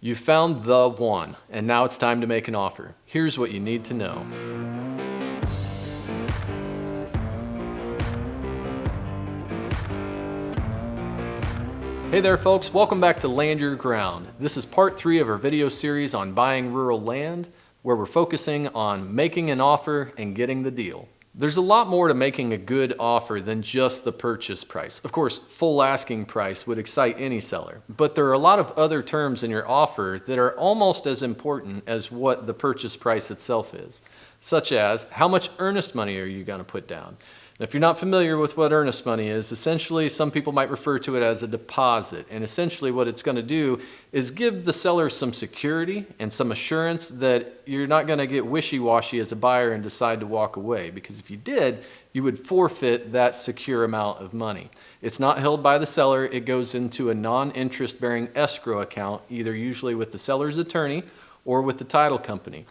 You found the one, and now it's time to make an offer. Here's what you need to know. Hey there folks, welcome back to Land Your Ground. This is part 3 of our video series on buying rural land, where we're focusing on making an offer and getting the deal. There's a lot more to making a good offer than just the purchase price. Of course, full asking price would excite any seller, but there are a lot of other terms in your offer that are almost as important as what the purchase price itself is, such as how much earnest money are you going to put down? If you're not familiar with what earnest money is, essentially some people might refer to it as a deposit. And essentially what it's going to do is give the seller some security and some assurance that you're not going to get wishy-washy as a buyer and decide to walk away. Because if you did, you would forfeit that secure amount of money. It's not held by the seller. It goes into a non-interest bearing escrow account, either usually with the seller's attorney or with the title company.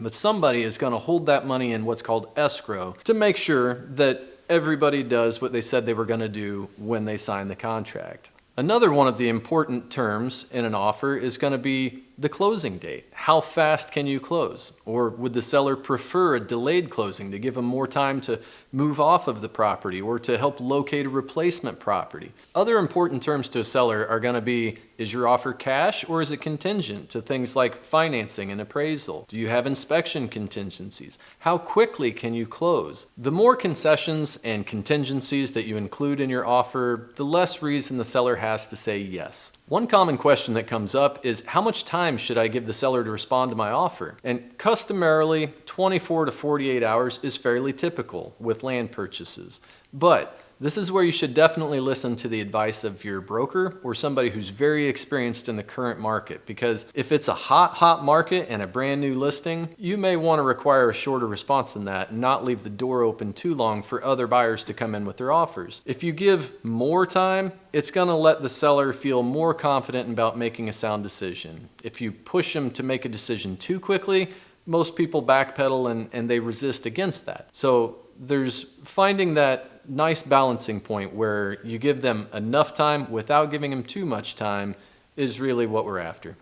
But somebody is going to hold that money in what's called escrow to make sure that everybody does what they said they were going to do when they sign the contract. Another one of the important terms in an offer is going to be the closing date. How fast can you close? Or would the seller prefer a delayed closing to give them more time to move off of the property or to help locate a replacement property? Other important terms to a seller are going to be, is your offer cash or is it contingent to things like financing and appraisal? Do you have inspection contingencies? How quickly can you close? The more concessions and contingencies that you include in your offer, the less reason the seller has to say yes. One common question that comes up is, how much time should I give the seller to respond to my offer? And customarily, 24 to 48 hours is fairly typical with land purchases. But this is where you should definitely listen to the advice of your broker or somebody who's very experienced in the current market. Because if it's a hot market and a brand new listing, you may want to require a shorter response than that and not leave the door open too long for other buyers to come in with their offers. If you give more time, it's going to let the seller feel more confident about making a sound decision. If you push them to make a decision too quickly, most people backpedal and they resist against that. So there's finding that nice balancing point where you give them enough time without giving them too much time is really what we're after.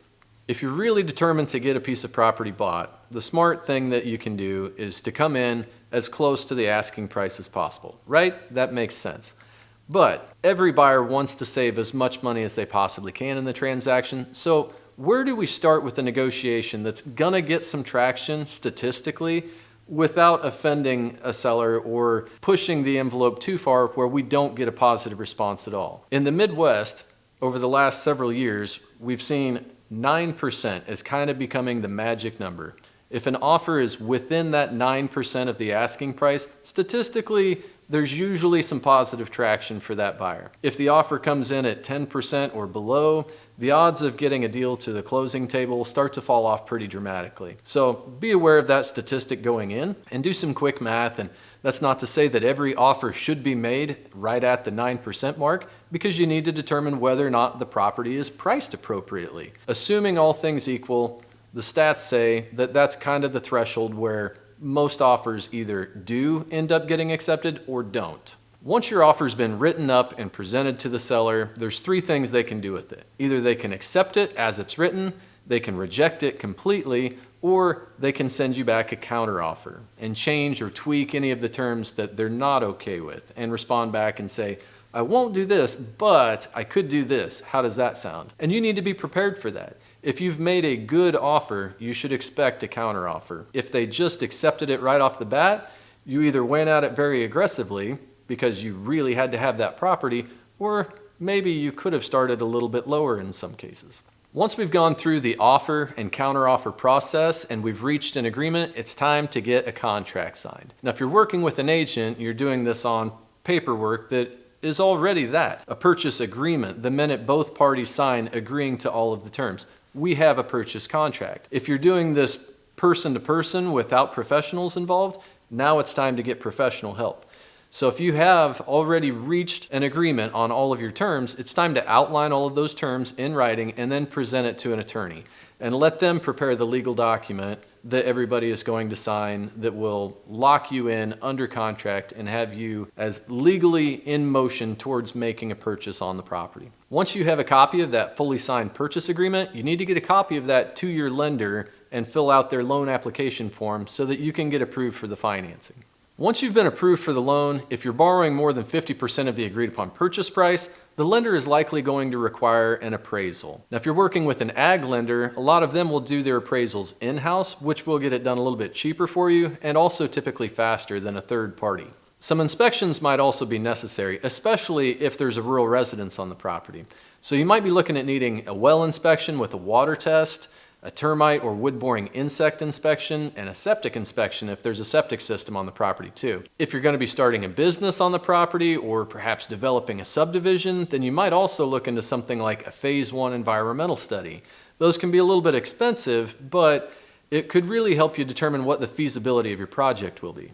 If you're really determined to get a piece of property bought, the smart thing that you can do is to come in as close to the asking price as possible, right? That makes sense. But every buyer wants to save as much money as they possibly can in the transaction. So where do we start with a negotiation that's gonna get some traction statistically without offending a seller or pushing the envelope too far where we don't get a positive response at all? In the Midwest, over the last several years, we've seen 9% as kind of becoming the magic number. If an offer is within that 9% of the asking price, statistically, there's usually some positive traction for that buyer. If the offer comes in at 10% or below, the odds of getting a deal to the closing table start to fall off pretty dramatically. So be aware of that statistic going in and do some quick math. And that's not to say that every offer should be made right at the 9% mark, because you need to determine whether or not the property is priced appropriately. Assuming all things equal, the stats say that that's kind of the threshold where most offers either do end up getting accepted or don't. Once your offer's been written up and presented to the seller, there's 3 things they can do with it. Either they can accept it as it's written, they can reject it completely, or they can send you back a counteroffer and change or tweak any of the terms that they're not okay with and respond back and say, I won't do this, but I could do this. How does that sound? And you need to be prepared for that. If you've made a good offer, you should expect a counteroffer. If they just accepted it right off the bat, you either went at it very aggressively because you really had to have that property, or maybe you could have started a little bit lower in some cases. Once we've gone through the offer and counteroffer process and we've reached an agreement, it's time to get a contract signed. Now, if you're working with an agent, you're doing this on paperwork that is already a purchase agreement the minute both parties sign agreeing to all of the terms. We have a purchase contract. If you're doing this person to person without professionals involved, now it's time to get professional help. So if you have already reached an agreement on all of your terms, it's time to outline all of those terms in writing and then present it to an attorney and let them prepare the legal document that everybody is going to sign that will lock you in under contract and have you as legally in motion towards making a purchase on the property. Once you have a copy of that fully signed purchase agreement, you need to get a copy of that to your lender and fill out their loan application form so that you can get approved for the financing. Once you've been approved for the loan, if you're borrowing more than 50% of the agreed upon purchase price, the lender is likely going to require an appraisal. Now, if you're working with an ag lender, a lot of them will do their appraisals in-house, which will get it done a little bit cheaper for you and also typically faster than a third party. Some inspections might also be necessary, especially if there's a rural residence on the property. So you might be looking at needing a well inspection with a water test, a termite or wood-boring insect inspection, and a septic inspection if there's a septic system on the property too. If you're going to be starting a business on the property or perhaps developing a subdivision, then you might also look into something like a Phase 1 environmental study. Those can be a little bit expensive, but it could really help you determine what the feasibility of your project will be.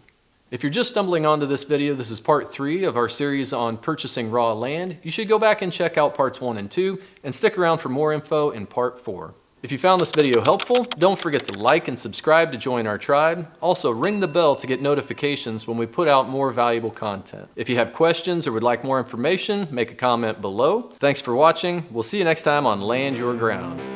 If you're just stumbling onto this video, this is part 3 of our series on purchasing raw land. You should go back and check out parts 1 and 2 and stick around for more info in part 4. If you found this video helpful, don't forget to like and subscribe to join our tribe. Also, ring the bell to get notifications when we put out more valuable content. If you have questions or would like more information, make a comment below. Thanks for watching. We'll see you next time on Land Your Ground.